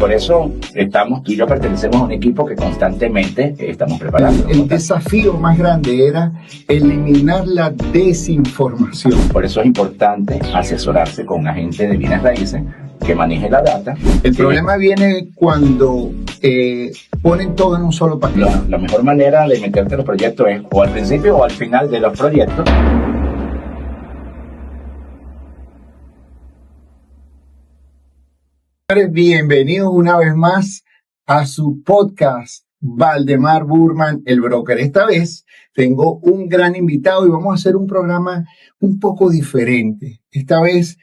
Por eso tú y yo pertenecemos a un equipo que constantemente estamos preparando. El desafío más grande era eliminar la desinformación. Por eso es importante asesorarse con un agente de bienes raíces que maneje la data. El problema viene cuando ponen todo en un solo paquete. La mejor manera de meterte en los proyectos es o al principio o al final de los proyectos. Bienvenidos una vez más a su podcast Valdemar Burman, el broker. Esta vez tengo un gran invitado y vamos a hacer un programa un poco diferente. Esta vez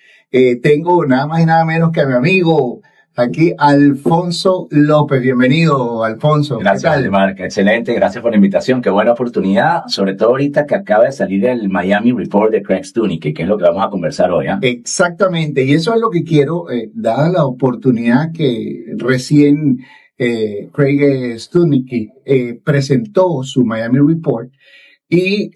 tengo nada más y nada menos que a mi amigo aquí, Alfonso López. Bienvenido, Alfonso. Gracias, Valdemar. Excelente. Gracias por la invitación. Qué buena oportunidad, sobre todo ahorita que acaba de salir el Miami Report de Craig Stunicki, que es lo que vamos a conversar hoy. Exactamente. Y eso es lo que quiero, dada la oportunidad que recién Craig Stunicki presentó su Miami Report. Y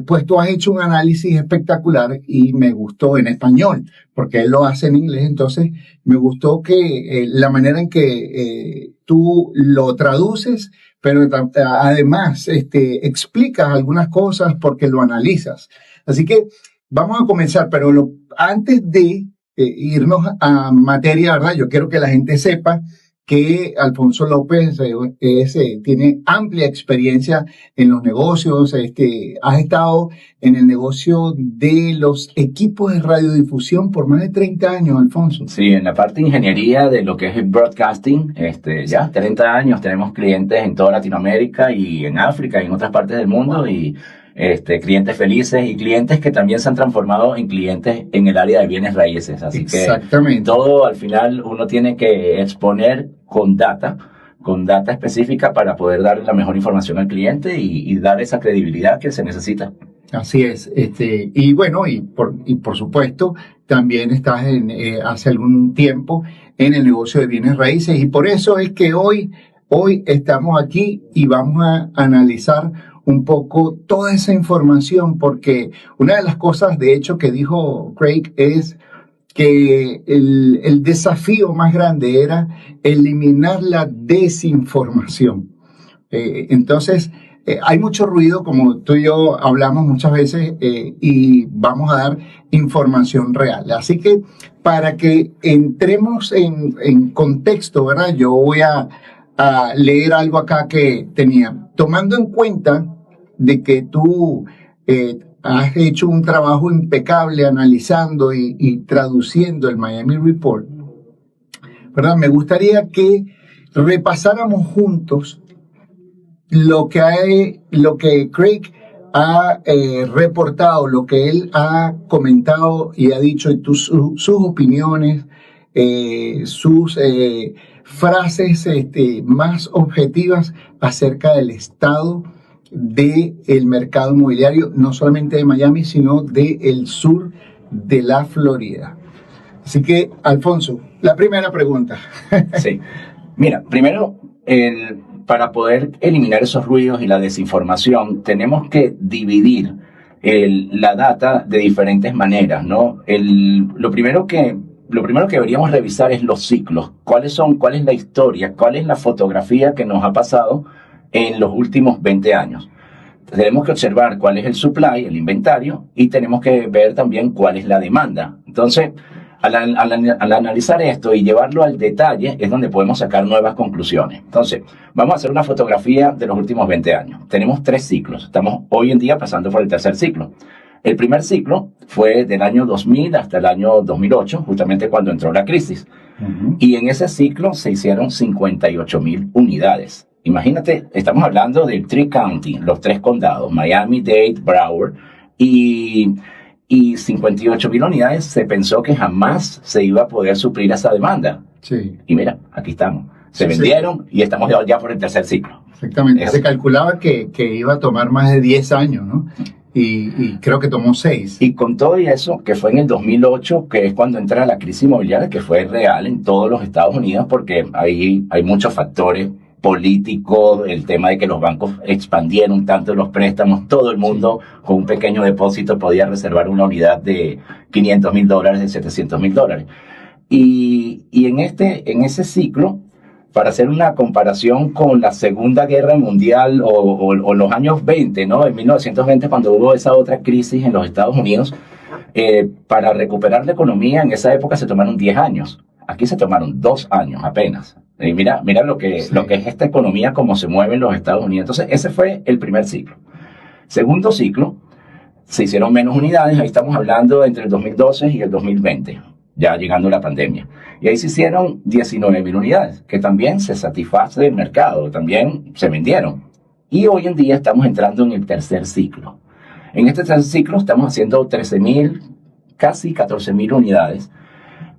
pues tú has hecho un análisis espectacular y me gustó en español, porque él lo hace en inglés. Entonces me gustó que la manera en que tú lo traduces, pero además explicas algunas cosas porque lo analizas. Así que vamos a comenzar, pero antes de irnos a materia, ¿verdad? Yo quiero que la gente sepa que Alfonso López tiene amplia experiencia en los negocios. Has estado en el negocio de los equipos de radiodifusión por más de 30 años, Alfonso. Sí, en la parte de ingeniería de lo que es el broadcasting, ya 30 años, tenemos clientes en toda Latinoamérica y en África y en otras partes del mundo. Y clientes felices y clientes que también se han transformado en clientes en el área de bienes raíces. Así Exactamente. Que todo al final uno tiene que exponer con data específica para poder dar la mejor información al cliente y dar esa credibilidad que se necesita. Así es. Y bueno, y por supuesto, también estás hace algún tiempo en el negocio de bienes raíces, y por eso es que hoy estamos aquí y vamos a analizar un poco toda esa información, porque una de las cosas, de hecho, que dijo Craig es que el desafío más grande era eliminar la desinformación. Entonces, hay mucho ruido, como tú y yo hablamos muchas veces, y vamos a dar información real. Así que para que entremos en contexto, ¿verdad? Yo voy a leer algo acá que tenía. Tomando en cuenta de que tú has hecho un trabajo impecable analizando y traduciendo el Miami Report, ¿verdad? Me gustaría que repasáramos juntos lo que Craig ha reportado, lo que él ha comentado y ha dicho, y sus opiniones, sus frases más objetivas acerca del estado del mercado inmobiliario, no solamente de Miami, sino del sur de la Florida. Así que, Alfonso, la primera pregunta. Sí. Mira, primero, para poder eliminar esos ruidos y la desinformación, tenemos que dividir la data de diferentes maneras, ¿no? Lo primero que deberíamos revisar es los ciclos. ¿Cuál es la historia? ¿Cuál es la fotografía que nos ha pasado en los últimos 20 años? Tenemos que observar cuál es el supply, el inventario, y tenemos que ver también cuál es la demanda. Entonces, al analizar esto y llevarlo al detalle, es donde podemos sacar nuevas conclusiones. Entonces, vamos a hacer una fotografía de los últimos 20 años. Tenemos 3 ciclos. Estamos hoy en día pasando por el tercer ciclo. El primer ciclo fue del año 2000 hasta el año 2008, justamente cuando entró la crisis. Uh-huh. Y en ese ciclo se hicieron 58,000 unidades. Imagínate, estamos hablando del Tri-County, los 3 condados, Miami-Dade, Broward, y 58,000 unidades. Se pensó que jamás se iba a poder suplir esa demanda. Sí. Y mira, aquí estamos. Se vendieron y estamos ya por el tercer ciclo. Exactamente. Se calculaba que iba a tomar más de 10 años, ¿no? Y creo que tomó 6. Y con todo eso, que fue en el 2008, que es cuando entra la crisis inmobiliaria, que fue real en todos los Estados Unidos, porque ahí hay muchos factores políticos, el tema de que los bancos expandieron tanto los préstamos, todo el mundo con un pequeño depósito podía reservar una unidad de $500,000, de $700,000. Y en ese ciclo para hacer una comparación con la Segunda Guerra Mundial o los años 20, ¿no? En 1920, cuando hubo esa otra crisis en los Estados Unidos, para recuperar la economía en esa época se tomaron 10 años. Aquí se tomaron 2 años apenas. Y mira lo que es esta economía, cómo se mueve en los Estados Unidos. Entonces, ese fue el primer ciclo. Segundo ciclo, se hicieron menos unidades. Ahí estamos hablando entre el 2012 y el 2020, ya llegando la pandemia. Y ahí se hicieron 19.000 unidades, que también se satisface el mercado, también se vendieron. Y hoy en día estamos entrando en el tercer ciclo. En este tercer ciclo estamos haciendo 13.000, casi 14.000 unidades.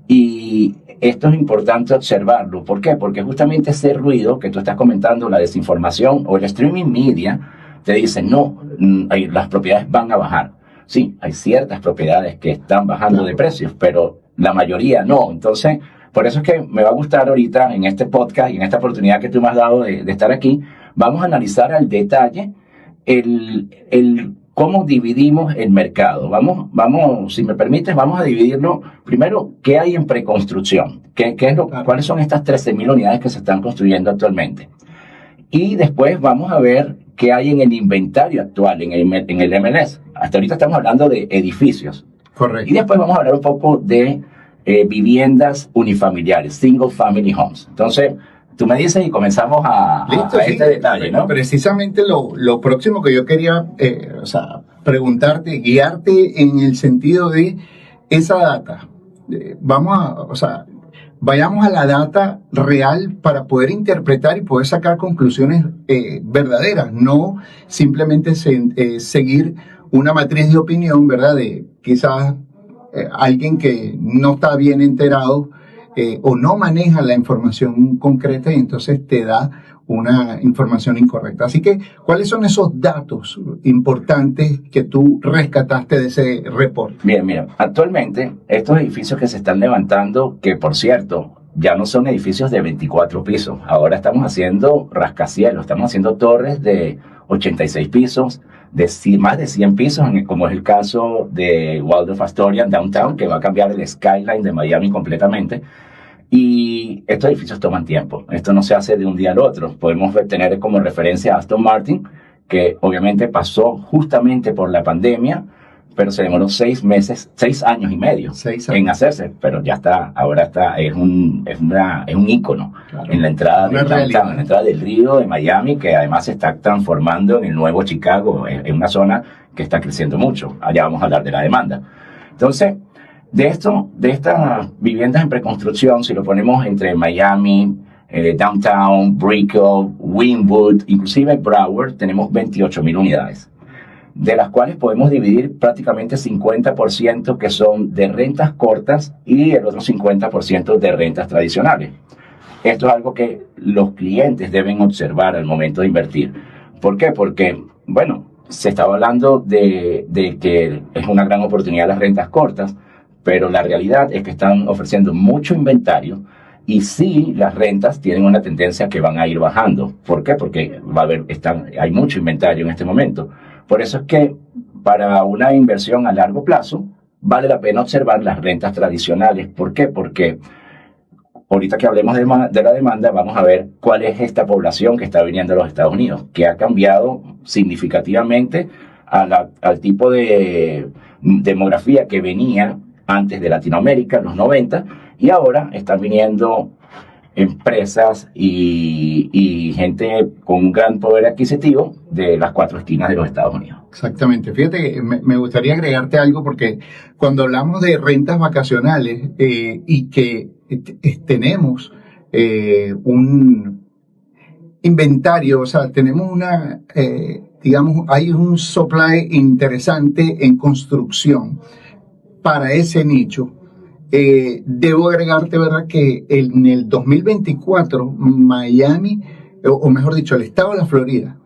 Y esto es importante observarlo. ¿Por qué? Porque justamente ese ruido que tú estás comentando, la desinformación o el streaming media, te dicen, no, las propiedades van a bajar. Sí, hay ciertas propiedades que están bajando de precios, pero la mayoría no. Entonces, por eso es que me va a gustar ahorita en este podcast y en esta oportunidad que tú me has dado de estar aquí, vamos a analizar al detalle cómo dividimos el mercado. Vamos, si me permites, vamos a dividirlo. Primero, ¿qué hay en preconstrucción? ¿Cuáles son estas 13.000 unidades que se están construyendo actualmente? Y después vamos a ver qué hay en el inventario actual, en el MLS. Hasta ahorita estamos hablando de edificios. Correcto. Y después vamos a hablar un poco de viviendas unifamiliares, single family homes. Entonces, tú me dices y comenzamos a este detalle, ¿no? Precisamente lo próximo que yo quería preguntarte, guiarte en el sentido de esa data. Vayamos a la data real para poder interpretar y poder sacar conclusiones verdaderas, no simplemente seguir una matriz de opinión, ¿verdad? De quizás alguien que no está bien enterado o no maneja la información concreta y entonces te da una información incorrecta. Así que, ¿cuáles son esos datos importantes que tú rescataste de ese reporte? Bien, mira, actualmente estos edificios que se están levantando, que por cierto, ya no son edificios de 24 pisos, ahora estamos haciendo rascacielos, estamos haciendo torres de 86 pisos, de más de 100 pisos, como es el caso de Waldorf Astoria Downtown, que va a cambiar el skyline de Miami completamente. Y estos edificios toman tiempo. Esto no se hace de un día al otro. Podemos tener como referencia a Aston Martin, que obviamente pasó justamente por la pandemia, pero se demoró 6 años y medio en hacerse. Pero ya está, ahora está, es un ícono, claro, en la entrada del downtown, en la entrada del río de Miami, que además se está transformando en el nuevo Chicago, en una zona que está creciendo mucho. Allá vamos a hablar de la demanda. Entonces, de estas viviendas en preconstrucción, si lo ponemos entre Miami, Downtown, Brickell, Wynwood, inclusive Broward, tenemos 28.000 unidades, de las cuales podemos dividir prácticamente 50% que son de rentas cortas y el otro 50% de rentas tradicionales. Esto es algo que los clientes deben observar al momento de invertir. ¿Por qué? Porque, bueno, se estaba hablando de que es una gran oportunidad las rentas cortas, pero la realidad es que están ofreciendo mucho inventario y sí, las rentas tienen una tendencia que van a ir bajando. ¿Por qué? Porque hay mucho inventario en este momento. Por eso es que para una inversión a largo plazo vale la pena observar las rentas tradicionales. ¿Por qué? Porque ahorita que hablemos de la demanda, vamos a ver cuál es esta población que está viniendo a los Estados Unidos, que ha cambiado significativamente al tipo de demografía que venía antes de Latinoamérica, en los 90, y ahora están viniendo empresas y gente con un gran poder adquisitivo de las 4 esquinas de los Estados Unidos. Exactamente. Fíjate que me gustaría agregarte algo porque cuando hablamos de rentas vacacionales y que tenemos un inventario, o sea, tenemos hay un supply interesante en construcción para ese nicho. Debo agregarte, ¿verdad?, que en el 2024 Miami, o mejor dicho, el estado de la Florida,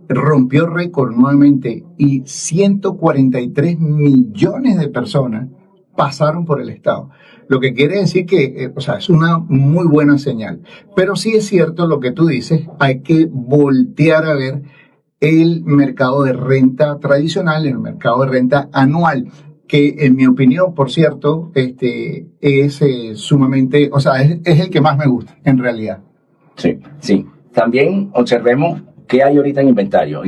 rompió récord nuevamente y 143 millones de personas pasaron por el estado. Lo que quiere decir que, es una muy buena señal. Pero sí es cierto lo que tú dices, hay que voltear a ver el mercado de renta tradicional, el mercado de renta anual, que en mi opinión, por cierto, es sumamente, es el que más me gusta, en realidad. Sí, sí. También observemos qué hay ahorita en inventario.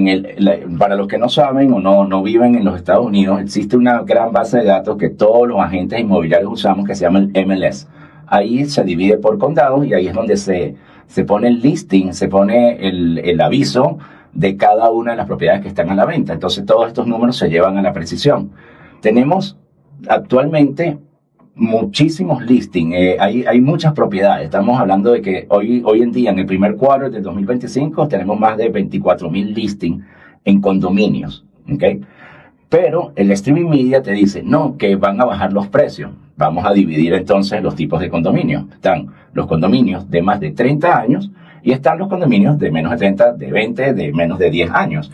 Para los que no saben o no viven en los Estados Unidos, existe una gran base de datos que todos los agentes inmobiliarios usamos que se llama el MLS. Ahí se divide por condados y ahí es donde se pone el listing, se pone el aviso de cada una de las propiedades que están a la venta. Entonces todos estos números se llevan a la precisión. Tenemos actualmente muchísimos listings, hay muchas propiedades. Estamos hablando de que hoy en día, en el primer cuarto del 2025, tenemos más de 24,000 listings en condominios, ¿ok? Pero el streaming media te dice, no, que van a bajar los precios. Vamos a dividir entonces los tipos de condominios. Están los condominios de más de 30 años y están los condominios de menos de 30, de 20, de menos de 10 años.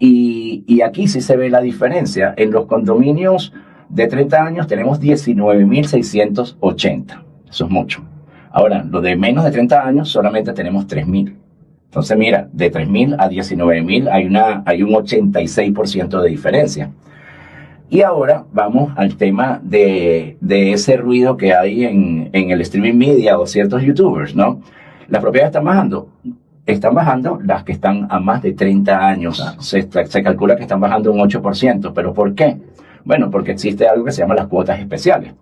Y aquí sí se ve la diferencia. En los condominios de 30 años tenemos 19,680. Eso es mucho. Ahora, los de menos de 30 años solamente tenemos 3,000. Entonces, mira, de 3,000 a 19,000 hay un 86% de diferencia. Y ahora vamos al tema de ese ruido que hay en el streaming media o ciertos youtubers, ¿no? Las propiedades están bajando las que están a más de 30 años. Claro. Se calcula que están bajando un 8%. ¿Pero por qué? Bueno, porque existe algo que se llama las cuotas especiales.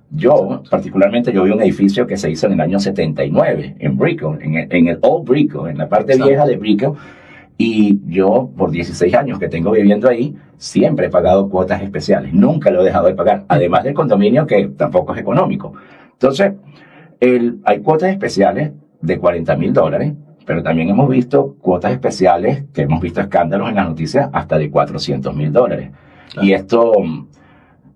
Particularmente, yo vi un edificio que se hizo en el año 79, en Brickell, en el Old Brickell, en la parte vieja de Brickell. Y yo, por 16 años que tengo viviendo ahí, siempre he pagado cuotas especiales. Nunca lo he dejado de pagar. Además del condominio, que tampoco es económico. Entonces, hay cuotas especiales de $40,000, pero también hemos visto cuotas especiales, que hemos visto escándalos en las noticias, hasta de $400,000. Claro. Y esto...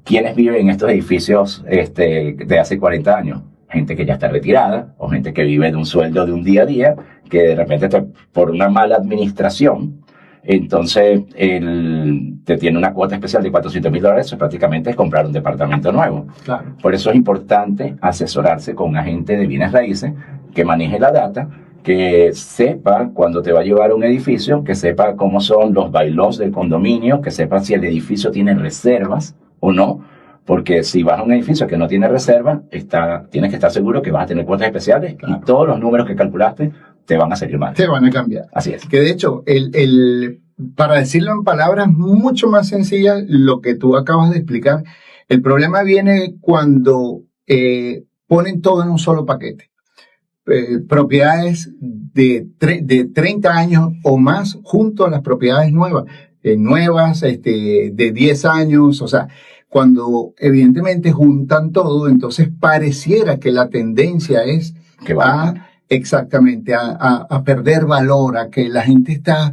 ¿Quiénes viven en estos edificios de hace 40 años? Gente que ya está retirada o gente que vive de un sueldo de un día a día, que de repente por una mala administración, entonces te tiene una cuota especial de $400,000, eso prácticamente es comprar un departamento nuevo. Claro. Por eso es importante asesorarse con un agente de bienes raíces que maneje la data, que sepa cuando te va a llevar a un edificio, que sepa cómo son los bylaws del condominio, que sepa si el edificio tiene reservas o no, porque si vas a un edificio que no tiene reserva, tienes que estar seguro que vas a tener cuotas especiales. Claro. Y todos los números que calculaste te van a salir mal. Te van a cambiar. Así es. Que de hecho, para decirlo en palabras mucho más sencillas, lo que tú acabas de explicar, el problema viene cuando ponen todo en un solo paquete. Propiedades de 30 años o más junto a las propiedades nuevas, de 10 años, o sea, cuando evidentemente juntan todo, entonces pareciera que la tendencia es exactamente a perder valor, a que la gente está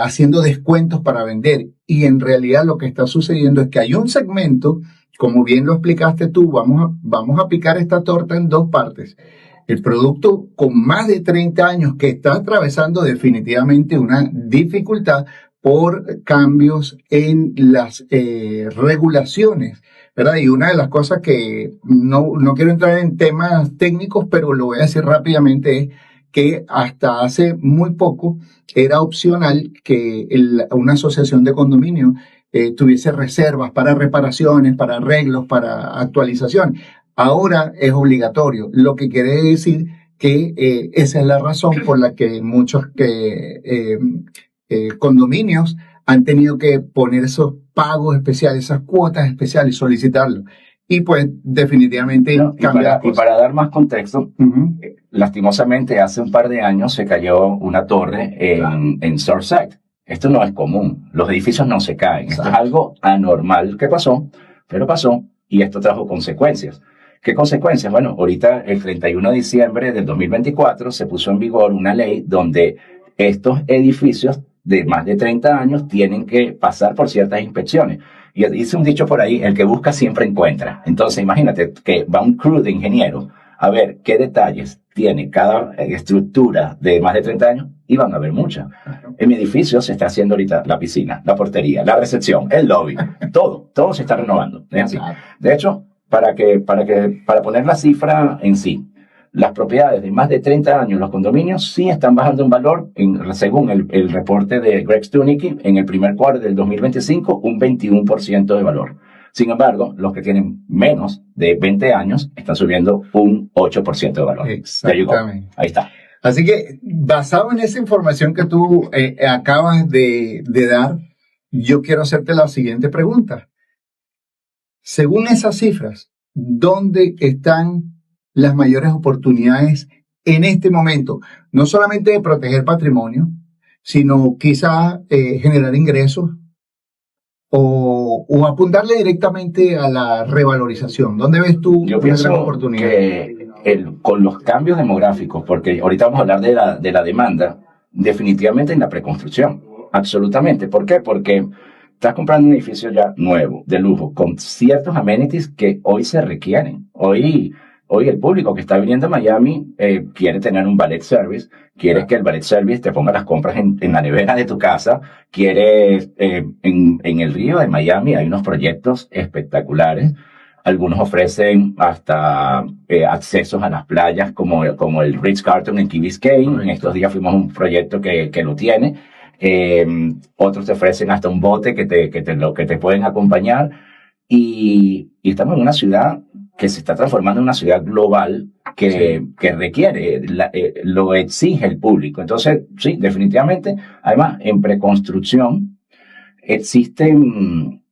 haciendo descuentos para vender, y en realidad lo que está sucediendo es que hay un segmento, como bien lo explicaste tú, vamos a picar esta torta en dos partes. El producto con más de 30 años que está atravesando definitivamente una dificultad por cambios en las regulaciones, ¿verdad? Y una de las cosas que no quiero entrar en temas técnicos, pero lo voy a decir rápidamente, es que hasta hace muy poco era opcional que una asociación de condominio tuviese reservas para reparaciones, para arreglos, para actualización. Ahora es obligatorio, lo que quiere decir que esa es la razón por la que muchos condominios han tenido que poner esos pagos especiales, esas cuotas especiales, solicitarlo. Y pues definitivamente cambia. Y para dar más contexto, lastimosamente hace un par de años se cayó una torre en Surfside. Esto no es común, los edificios no se caen. Exacto. Esto es algo anormal que pasó, pero pasó y esto trajo consecuencias. ¿Qué consecuencias? Bueno, ahorita el 31 de diciembre del 2024 se puso en vigor una ley donde estos edificios de más de 30 años tienen que pasar por ciertas inspecciones. Y dice un dicho por ahí, el que busca siempre encuentra. Entonces imagínate que va un crew de ingenieros a ver qué detalles tiene cada estructura de más de 30 años y van a ver muchas. En mi edificio se está haciendo ahorita la piscina, la portería, la recepción, el lobby, todo se está renovando. ¿Es así? De hecho, para poner la cifra en sí, las propiedades de más de 30 años, los condominios, sí están bajando en valor, según el reporte de Greg Stunicki, en el primer cuarto del 2025, un 21% de valor. Sin embargo, los que tienen menos de 20 años están subiendo un 8% de valor. Exactamente. Ahí está. Así que, basado en esa información que tú acabas de dar, yo quiero hacerte la siguiente pregunta. Según esas cifras, ¿dónde están las mayores oportunidades en este momento? No solamente de proteger patrimonio, sino quizá generar ingresos o apuntarle directamente a la revalorización. ¿Dónde ves tú Yo una gran pienso oportunidad? que con los cambios demográficos, porque ahorita vamos a hablar de la demanda, definitivamente en la preconstrucción, absolutamente. ¿Por qué? Porque estás comprando un edificio ya nuevo, de lujo, con ciertos amenities que hoy se requieren. Hoy el público que está viniendo a Miami quiere tener un valet service, quiere que el valet service te ponga las compras en la nevera de tu casa, quiere en el río de Miami hay unos proyectos espectaculares. Algunos ofrecen hasta accesos a las playas como el Ritz-Carlton en Key Biscayne. En estos días fuimos a un proyecto que lo tiene. Otros te ofrecen hasta un bote que te pueden acompañar. Y estamos en una ciudad que se está transformando en una ciudad global que requiere, lo exige el público. Entonces, sí, definitivamente. Además, en preconstrucción existen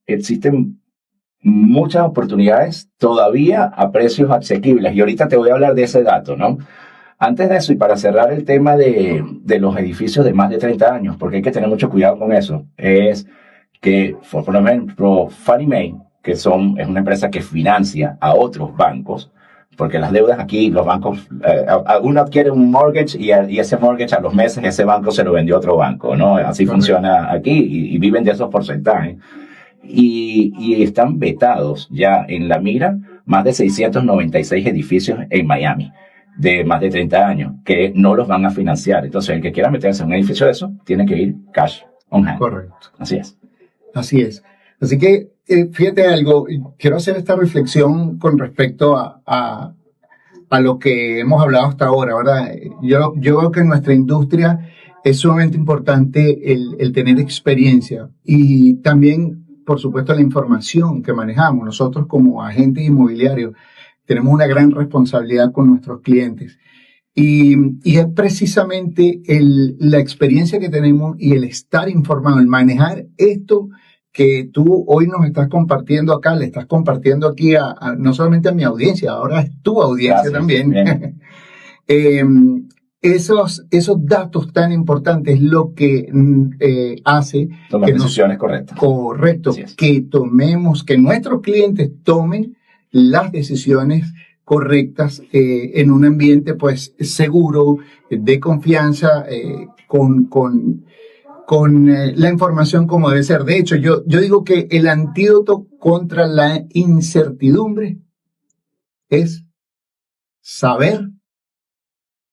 muchas oportunidades todavía a precios asequibles. Y ahorita te voy a hablar de ese dato, ¿no? Antes de eso, y para cerrar el tema de los edificios de más de 30 años, porque hay que tener mucho cuidado con eso, es que, por ejemplo, Fannie Mae, es una empresa que financia a otros bancos, porque las deudas aquí, los bancos, uno adquiere un mortgage y ese mortgage a los meses ese banco se lo vendió a otro banco, ¿no? Así funciona aquí y viven de esos porcentajes. Y están vetados ya en la mira más de 696 edificios en Miami de más de 30 años que no los van a financiar. Entonces, el que quiera meterse en un edificio de eso tiene que ir cash on hand. Correcto. Así es. Así es. Así que, fíjate algo, quiero hacer esta reflexión con respecto a lo que hemos hablado hasta ahora, ¿verdad? Yo creo que en nuestra industria es sumamente importante el tener experiencia y también, por supuesto, la información que manejamos. Nosotros como agentes inmobiliarios tenemos una gran responsabilidad con nuestros clientes. Y es precisamente la experiencia que tenemos y el estar informado, el manejar esto que tú hoy nos estás compartiendo acá, le estás compartiendo aquí no solamente a mi audiencia, ahora es tu audiencia. Gracias, también. Esos datos tan importantes lo que hace tomar decisiones correctas. Correcto, que nuestros clientes tomen las decisiones correctas en un ambiente pues seguro, de confianza, con la información como debe ser. De hecho, yo digo que el antídoto contra la incertidumbre es saber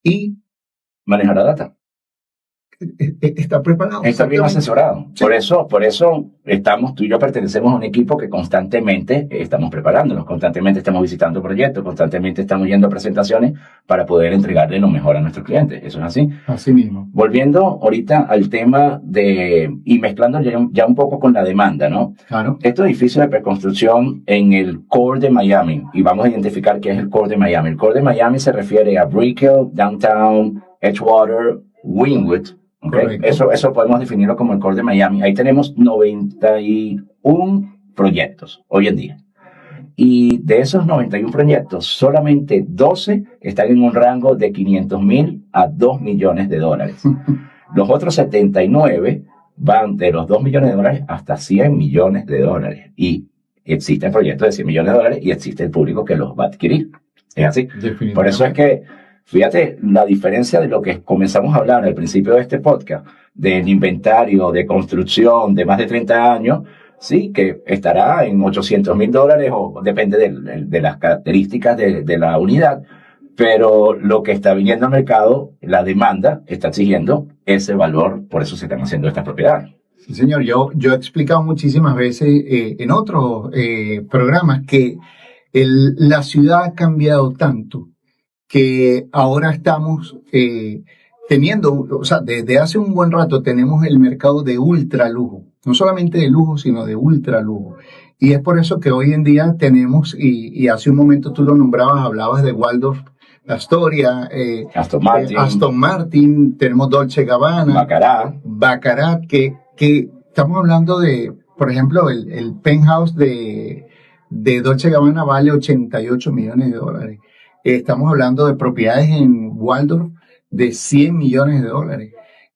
y manejar la data. Está preparado. Está bien asesorado. Sí. Por eso tú y yo pertenecemos a un equipo que constantemente estamos preparándonos, constantemente estamos visitando proyectos, constantemente estamos yendo a presentaciones para poder entregarle lo mejor a nuestros clientes. Eso es así. Así mismo. Volviendo ahorita al tema y mezclando ya un poco con la demanda, ¿no? Claro. Estos edificios de preconstrucción en el core de Miami, y vamos a identificar qué es el core de Miami. El core de Miami se refiere a Brickell, Downtown, Edgewater, Wynwood. Okay. Eso podemos definirlo como el core de Miami. Ahí tenemos 91 proyectos hoy en día. Y de esos 91 proyectos, solamente 12 están en un rango de 500,000 a 2 millones de dólares. Los otros 79 van de los 2 millones de dólares hasta 100 millones de dólares. Y existen proyectos de 100 millones de dólares y existe el público que los va a adquirir. Es así. Por eso es que fíjate la diferencia de lo que comenzamos a hablar al principio de este podcast, del inventario de construcción de más de 30 años, sí, que estará en $800,000 o depende de las características de la unidad, pero lo que está viniendo al mercado, la demanda está exigiendo ese valor, por eso se están haciendo estas propiedades. Sí, señor, yo he explicado muchísimas veces en otros programas que la ciudad ha cambiado tanto que ahora estamos teniendo, o sea, desde hace un buen rato tenemos el mercado de ultra lujo, no solamente de lujo, sino de ultra lujo. Y es por eso que hoy en día tenemos, y hace un momento tú lo nombrabas, hablabas de Waldorf, Astoria, Aston Martin, tenemos Dolce Gabbana, Baccarat, que estamos hablando de, por ejemplo, el penthouse de Dolce Gabbana vale $88 millones. Estamos hablando de propiedades en Waldorf de $100 millones.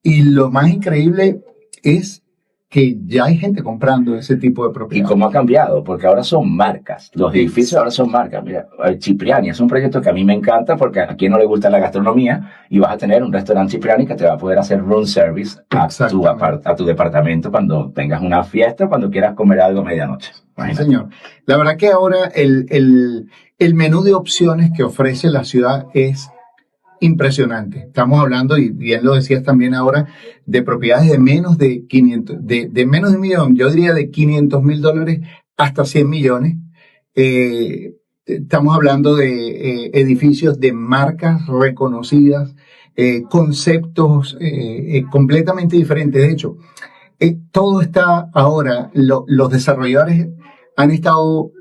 Y lo más increíble es que ya hay gente comprando ese tipo de propiedades. ¿Y cómo ha cambiado? Porque ahora son marcas. Los edificios ahora son marcas. Mira, Cipriani es un proyecto que a mí me encanta porque a quien no le gusta la gastronomía y vas a tener un restaurante Cipriani que te va a poder hacer room service a tu departamento cuando tengas una fiesta o cuando quieras comer algo a medianoche. Sí, señor. La verdad que ahora el menú de opciones que ofrece la ciudad es impresionante. Estamos hablando, y bien lo decías también ahora, de propiedades de menos de 500, de menos de $1 millón, yo diría de $500,000 hasta 100 millones. Estamos hablando de edificios de marcas reconocidas, conceptos completamente diferentes. De hecho, todo está ahora, los desarrolladores han estado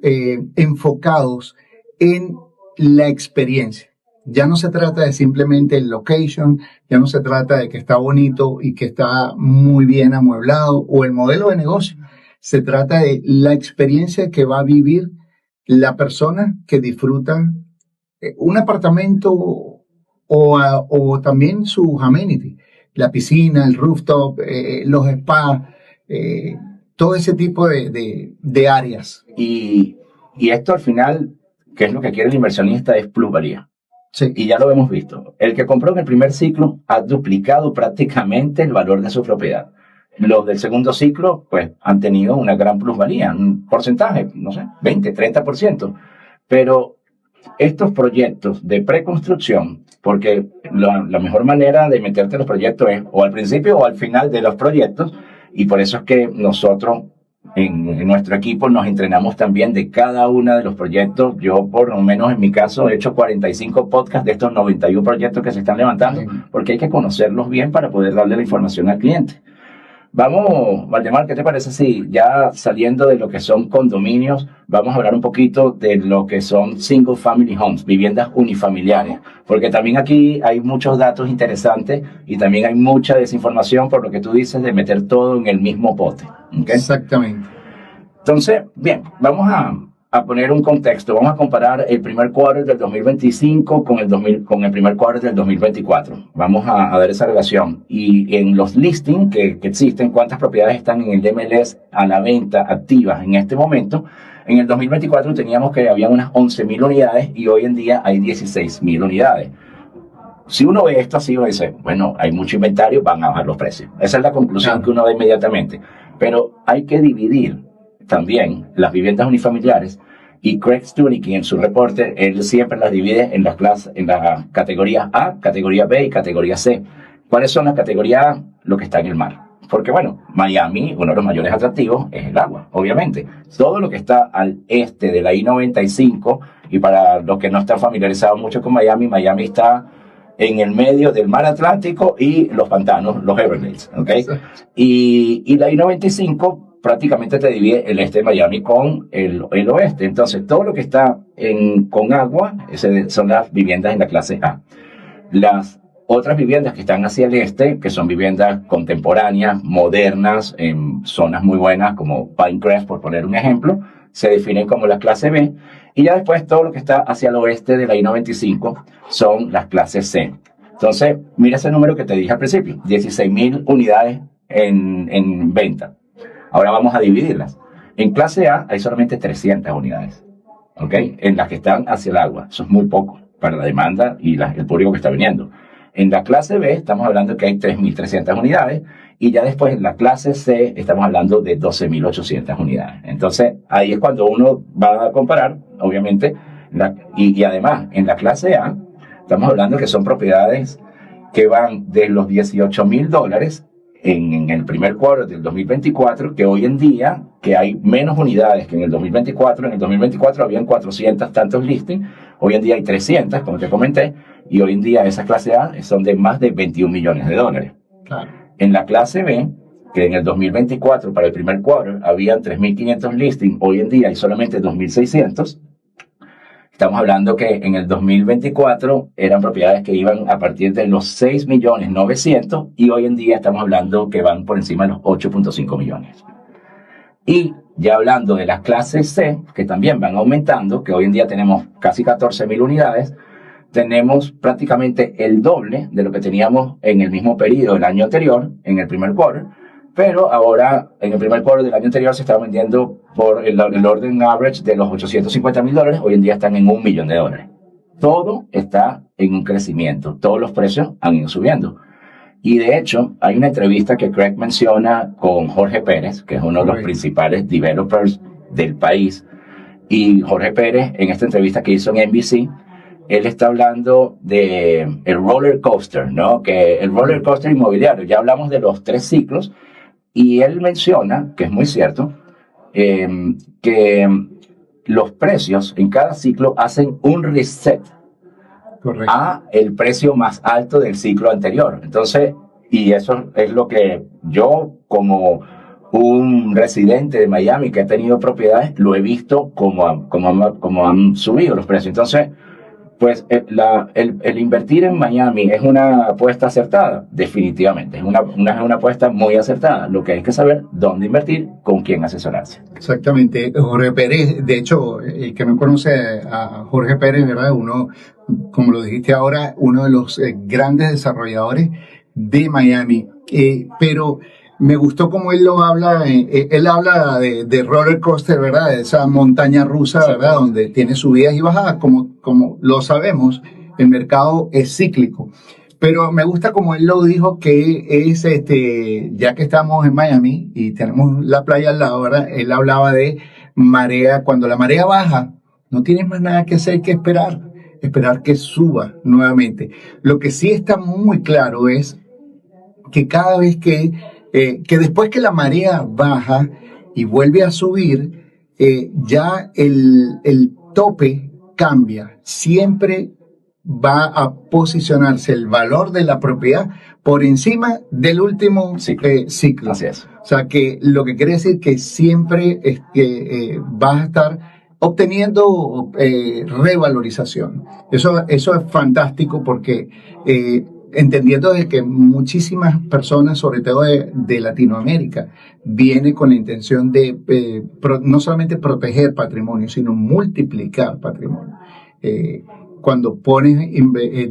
enfocados en la experiencia. Ya no se trata de simplemente el location, ya no se trata de que está bonito y que está muy bien amueblado o el modelo de negocio. Se trata de la experiencia que va a vivir la persona que disfruta un apartamento o también sus amenities, la piscina, el rooftop, los spas, todo ese tipo de áreas. Y esto al final, ¿qué es lo que quiere el inversionista? Es plusvalía. Sí. Y ya lo hemos visto. El que compró en el primer ciclo ha duplicado prácticamente el valor de su propiedad. Los del segundo ciclo, pues, han tenido una gran plusvalía, un porcentaje, no sé, 20, 30%. Pero estos proyectos de preconstrucción, porque la mejor manera de meterte en los proyectos es o al principio o al final de los proyectos, y por eso es que nosotros en nuestro equipo nos entrenamos también de cada uno de los proyectos. Yo, por lo menos en mi caso, he hecho 45 podcasts de estos 91 proyectos que se están levantando, porque hay que conocerlos bien para poder darle la información al cliente. Vamos, Valdemar, ¿qué te parece si ya saliendo de lo que son condominios, vamos a hablar un poquito de lo que son single family homes, viviendas unifamiliares? Porque también aquí hay muchos datos interesantes y también hay mucha desinformación por lo que tú dices de meter todo en el mismo pote. ¿Okay? Exactamente. Entonces, bien, vamos a poner un contexto. Vamos a comparar el primer quarter del 2025 con el primer quarter del 2024. Vamos a ver esa relación. Y en los listings que existen, cuántas propiedades están en el MLS a la venta activas en este momento. En el 2024 teníamos que había unas 11,000 unidades y hoy en día hay 16,000 unidades. Si uno ve esto así, uno dice, bueno, hay mucho inventario, van a bajar los precios. Esa es la conclusión que uno ve inmediatamente. Pero hay que dividir también las viviendas unifamiliares, y Craig Stunicky en su reporte, él siempre las divide en las clases, en la categoría A, categoría B y categoría C. ¿Cuáles son las categorías A? Lo que está en el mar. Porque bueno, Miami, uno de los mayores atractivos es el agua, obviamente. Todo lo que está al este de la I-95, y para los que no están familiarizados mucho con Miami, Miami está en el medio del mar Atlántico y los pantanos, los Everglades, ¿ok? Y la I-95 prácticamente te divide el este de Miami con el oeste. Entonces, todo lo que está con agua son las viviendas en la clase A. Las otras viviendas que están hacia el este, que son viviendas contemporáneas, modernas, en zonas muy buenas como Pinecrest, por poner un ejemplo, se definen como la clase B. Y ya después todo lo que está hacia el oeste de la I-95 son las clases C. Entonces, mira ese número que te dije al principio, 16,000 unidades en venta. Ahora vamos a dividirlas. En clase A hay solamente 300 unidades, ¿ok? En las que están hacia el agua. Eso es muy poco para la demanda y el público que está viniendo. En la clase B estamos hablando que hay 3,300 unidades y ya después en la clase C estamos hablando de 12,800 unidades. Entonces ahí es cuando uno va a comparar, obviamente, y además en la clase A estamos hablando que son propiedades que van de los $18,000 en el primer cuarto del 2024, que hoy en día, que hay menos unidades que en el 2024. En el 2024 habían 400 tantos listings, hoy en día hay 300, como te comenté, y hoy en día esas clases A son de más de $21 millones. Claro. En la clase B, que en el 2024 para el primer cuarto habían 3,500 listings, hoy en día hay solamente 2,600. estamos hablando que en el 2024 eran propiedades que iban a partir de los 6.900.000 y hoy en día estamos hablando que van por encima de los 8.5 millones. Y ya hablando de las clases C, que también van aumentando, que hoy en día tenemos casi 14.000 unidades, tenemos prácticamente el doble de lo que teníamos en el mismo periodo del año anterior, en el primer quarter, pero ahora en el primer quarter del año anterior se estaba vendiendo por el orden average de los $850.000, hoy en día están en $1 millón. Todo está en un crecimiento, todos los precios han ido subiendo. Y de hecho, hay una entrevista que Craig menciona con Jorge Pérez, que es uno de los principales developers del país. Y Jorge Pérez, en esta entrevista que hizo en NBC, él está hablando de el roller coaster, ¿no? Que el roller coaster inmobiliario, ya hablamos de los 3 ciclos, y él menciona, que es muy cierto, que los precios en cada ciclo hacen un reset. Correcto. A el precio más alto del ciclo anterior. Entonces, y eso es lo que yo, como un residente de Miami que ha tenido propiedades, lo he visto como han subido los precios. Entonces, pues el invertir en Miami es una apuesta acertada, definitivamente. Es una apuesta muy acertada. Lo que hay que saber dónde invertir, con quién asesorarse. Exactamente. Jorge Pérez, de hecho, el que no conoce a Jorge Pérez, ¿verdad? Uno, como lo dijiste ahora, uno de los grandes desarrolladores de Miami. Pero me gustó como él lo habla, él habla de roller coaster, ¿verdad? De esa montaña rusa, ¿verdad? Donde tiene subidas y bajadas, como lo sabemos, el mercado es cíclico. Pero me gusta como él lo dijo, que es, ya que estamos en Miami y tenemos la playa al lado, ¿verdad? Él hablaba de marea, cuando la marea baja, no tienes más nada que hacer que esperar que suba nuevamente. Lo que sí está muy claro es que cada vez que después que la marea baja y vuelve a subir, ya el tope cambia. Siempre va a posicionarse el valor de la propiedad por encima del último ciclo. Así es. O sea, que lo que quiere decir que siempre vas a estar obteniendo revalorización. Eso es fantástico porque entendiendo de que muchísimas personas, sobre todo de Latinoamérica, vienen con la intención de no solamente proteger patrimonio, sino multiplicar patrimonio. Cuando pones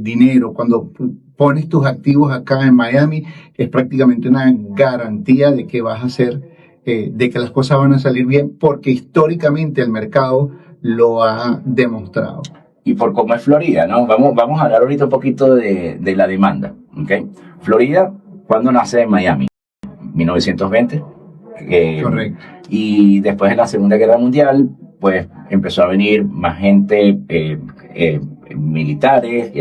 dinero, cuando pones tus activos acá en Miami, es prácticamente una garantía de que vas a hacer, de que las cosas van a salir bien, porque históricamente el mercado lo ha demostrado. Y por cómo es Florida, ¿no? Vamos a hablar ahorita un poquito de la demanda, ¿ok? Florida, ¿cuándo nace Miami? 1920. Correcto. Y después de la Segunda Guerra Mundial, pues empezó a venir más gente, militares,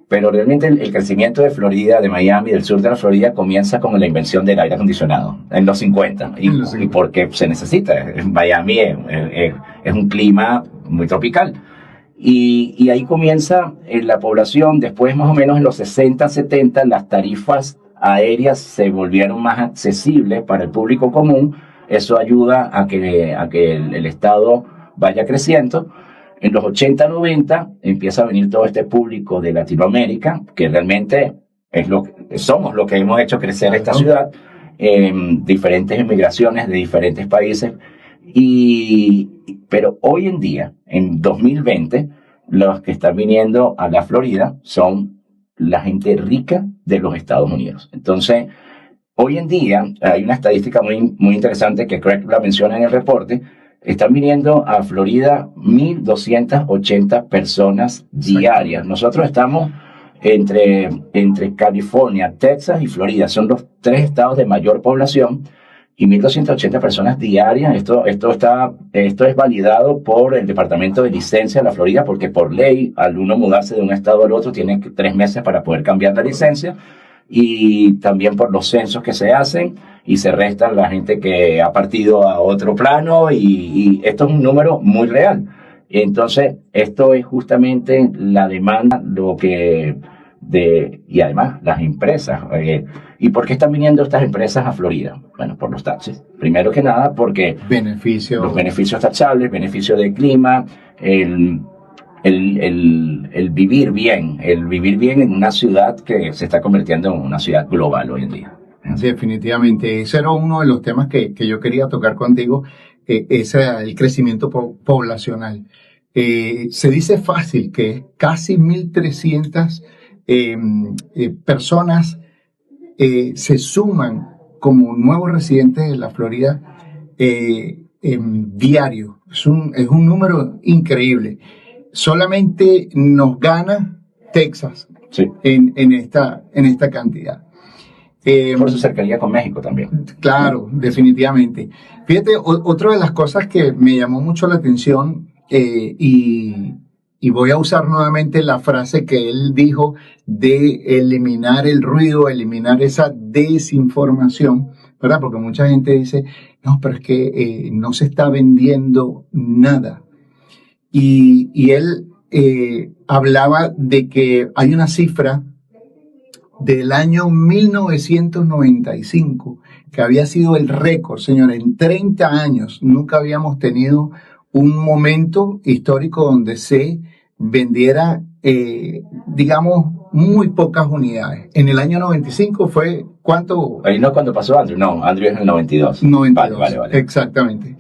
pero realmente el crecimiento de Florida, de Miami, del sur de la Florida, comienza con la invención del aire acondicionado en los 50. Y porque se necesita. Miami es un clima muy tropical. Y ahí comienza la población. Después, más o menos en los 60, 70, las tarifas aéreas se volvieron más accesibles para el público común. Eso ayuda a que el estado vaya creciendo. En los 80, 90 empieza a venir todo este público de Latinoamérica, que realmente somos lo que hemos hecho crecer esta ciudad, diferentes inmigraciones de diferentes países. Pero hoy en día, en 2020, los que están viniendo a la Florida son la gente rica de los Estados Unidos. Entonces, hoy en día hay una estadística muy, muy interesante que Craig la menciona en el reporte. Están viniendo a Florida 1.280 personas diarias. Nosotros estamos entre California, Texas y Florida. Son los 3 estados de mayor población y 1.280 personas diarias. Esto es validado por el Departamento de Licencia de la Florida, porque por ley, al uno mudarse de un estado al otro, tiene 3 meses para poder cambiar la licencia. Y también por los censos que se hacen y se restan la gente que ha partido a otro plano y esto es un número muy real. Entonces, esto es justamente la demanda, y además las empresas. ¿Y por qué están viniendo estas empresas a Florida? Bueno, por los taxes. Primero que nada, porque los beneficios taxables, beneficios de clima, el vivir bien, en una ciudad que se está convirtiendo en una ciudad global hoy en día. Definitivamente, ese era uno de los temas que yo quería tocar contigo, es el crecimiento poblacional. Se dice fácil que casi 1.300 personas se suman como nuevos residentes de la Florida diario. Es un número increíble. Solamente nos gana Texas Sí. en esta cantidad. Por su cercanía con México también. Claro, definitivamente. Fíjate, otra de las cosas que me llamó mucho la atención, y voy a usar nuevamente la frase que él dijo de eliminar el ruido, eliminar esa desinformación, ¿verdad? Porque mucha gente dice, no, pero es que no se está vendiendo nada. Y él hablaba de que hay una cifra del año 1995, que había sido el récord, señores. En 30 años nunca habíamos tenido un momento histórico donde se vendiera, digamos, muy pocas unidades. En el año 95 fue, ¿cuánto? Ahí no cuando pasó Andrew, no, Andrew es en el 92. 92, Vale. exactamente.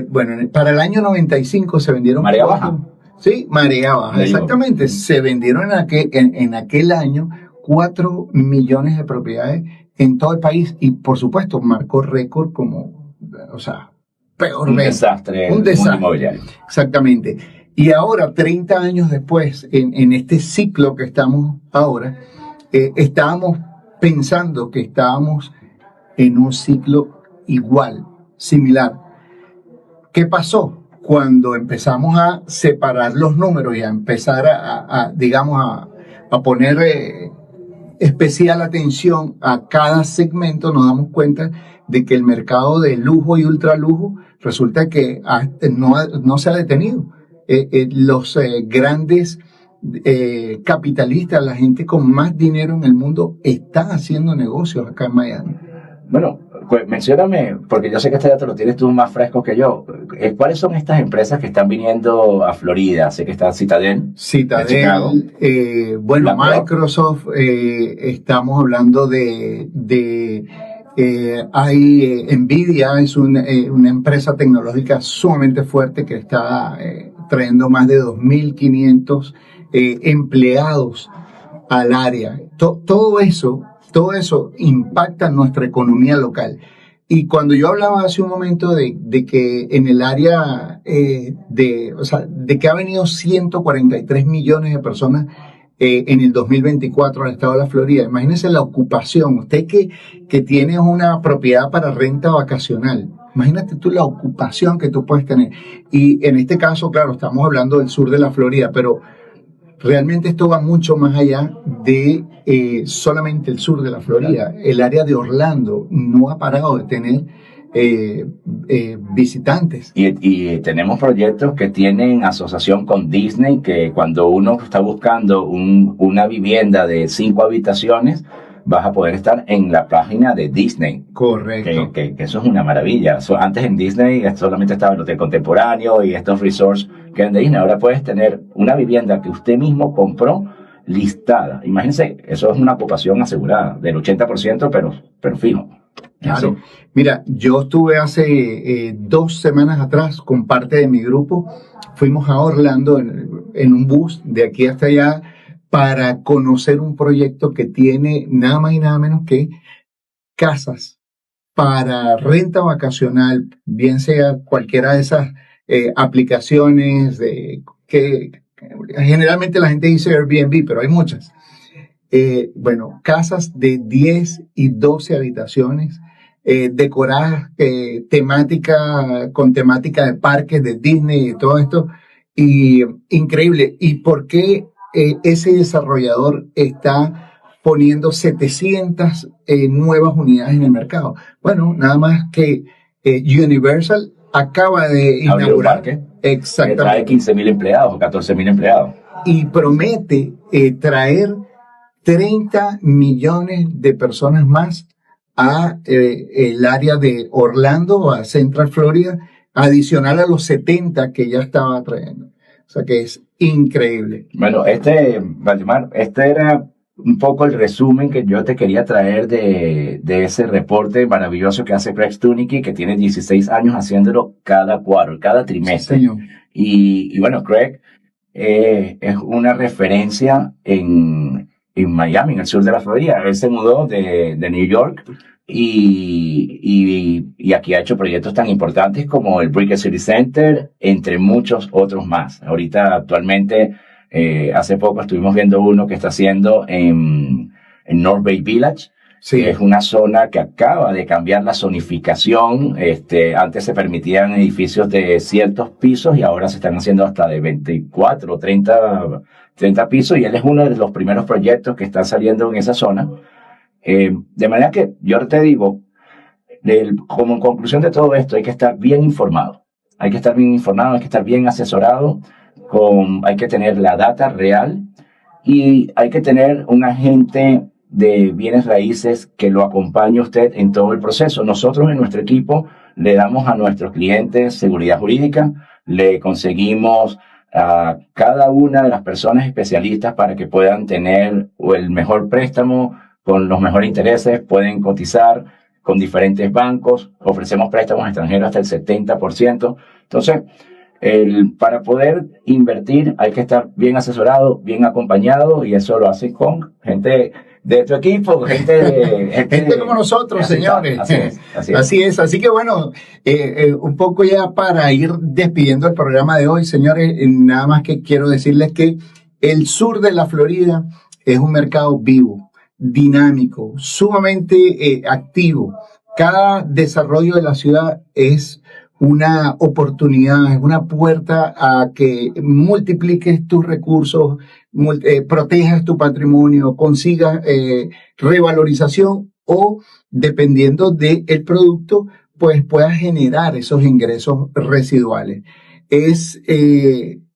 Bueno, para el año 95 se vendieron... Marea baja. Sí, marea baja, exactamente. Se vendieron en aquel año 4 millones de propiedades en todo el país y, por supuesto, marcó récord como, o sea, peor un desastre inmobiliario. Exactamente. Y ahora, 30 años después, en este ciclo que estamos ahora, estábamos pensando que estábamos en un ciclo igual, similar. ¿Qué pasó? Cuando empezamos a separar los números y a empezar digamos, a poner especial atención a cada segmento, nos damos cuenta de que el mercado de lujo y ultralujo resulta que no se ha detenido. Los grandes capitalistas, la gente con más dinero en el mundo, está haciendo negocios acá en Miami. Bueno, pues mencióname, porque yo sé que este dato lo tienes tú más fresco que yo. ¿Cuáles son estas empresas que están viniendo a Florida? Sé que está Citadel. Bueno, Microsoft, estamos hablando hay Nvidia, es una empresa tecnológica sumamente fuerte que está trayendo más de 2.500 empleados al área. Todo eso impacta nuestra economía local. Y cuando yo hablaba hace un momento de que en el área de que ha venido 143 millones de personas en el 2024 al estado de la Florida, imagínense la ocupación. Usted que tiene una propiedad para renta vacacional, imagínate tú la ocupación que tú puedes tener. Y en este caso, claro, estamos hablando del sur de la Florida, pero realmente esto va mucho más allá de solamente el sur de la Florida. El área de Orlando no ha parado de tener visitantes. Y tenemos proyectos que tienen asociación con Disney, que cuando uno está buscando una vivienda de 5 habitaciones, vas a poder estar en la página de Disney. Correcto. Que eso es una maravilla. Antes en Disney solamente estaba el hotel contemporáneo y estos resorts que eran de Disney. Ahora puedes tener una vivienda que usted mismo compró listada. Imagínense, eso es una ocupación asegurada del 80%, pero fijo. Claro. Mira, yo estuve hace 2 semanas atrás con parte de mi grupo. Fuimos a Orlando en un bus de aquí hasta allá para conocer un proyecto que tiene nada más y nada menos que casas para renta vacacional, bien sea cualquiera de esas aplicaciones que generalmente la gente dice Airbnb, pero hay muchas. Casas de 10 y 12 habitaciones, decoradas con temática de parques de Disney y todo esto. Y increíble. ¿Y por qué ese desarrollador está poniendo 700 nuevas unidades en el mercado? Bueno, nada más que Universal acaba de inaugurar. Exactamente. Que trae 15.000 empleados o 14.000 empleados. Y promete traer 30 millones de personas más a el área de Orlando, a Central Florida, adicional a los 70 que ya estaba trayendo. O sea que es increíble. Bueno, Valdemar, este era un poco el resumen que yo te quería traer de ese reporte maravilloso que hace Craig Stunicky, que tiene 16 años haciéndolo cada cuadro, cada trimestre. Sí, señor. Y bueno, Craig es una referencia en Miami, en el sur de la Florida. Él se mudó de New York y aquí ha hecho proyectos tan importantes como el Brickell City Center, entre muchos otros más. Ahorita, actualmente, hace poco estuvimos viendo uno que está haciendo en North Bay Village. Sí. Que es una zona que acaba de cambiar la zonificación. Antes se permitían edificios de ciertos pisos y ahora se están haciendo hasta de 24, 30 pisos, y él es uno de los primeros proyectos que están saliendo en esa zona. De manera que yo te digo, como conclusión de todo esto, hay que estar bien informado. Hay que estar bien informado, hay que estar bien asesorado, hay que tener la data real y hay que tener un agente de bienes raíces que lo acompañe usted en todo el proceso. Nosotros en nuestro equipo le damos a nuestros clientes seguridad jurídica, le conseguimos a cada una de las personas especialistas para que puedan tener el mejor préstamo con los mejores intereses, pueden cotizar con diferentes bancos, ofrecemos préstamos extranjeros hasta el 70%. Entonces, para poder invertir hay que estar bien asesorado, bien acompañado, y eso lo hace con gente de tu equipo, gente como nosotros, señores. Así es. Así que bueno, un poco ya para ir despidiendo el programa de hoy, señores, nada más que quiero decirles que el sur de la Florida es un mercado vivo, dinámico, sumamente activo. Cada desarrollo de la ciudad es una oportunidad, es una puerta a que multipliques tus recursos, protejas tu patrimonio, consigas revalorización o, dependiendo del producto, pues puedas generar esos ingresos residuales. Es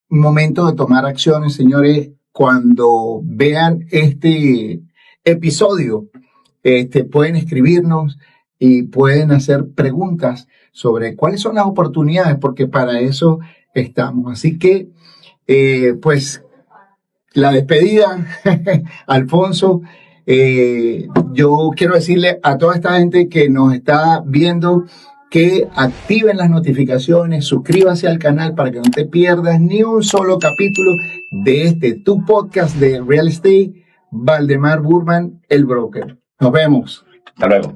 momento de tomar acciones, señores. Cuando vean este episodio, pueden escribirnos y pueden hacer preguntas sobre cuáles son las oportunidades, porque para eso estamos. Así que, pues, la despedida, Alfonso, yo quiero decirle a toda esta gente que nos está viendo que activen las notificaciones, suscríbase al canal para que no te pierdas ni un solo capítulo de tu podcast de Real Estate, Valdemar Burman, el broker. Nos vemos. Hasta luego.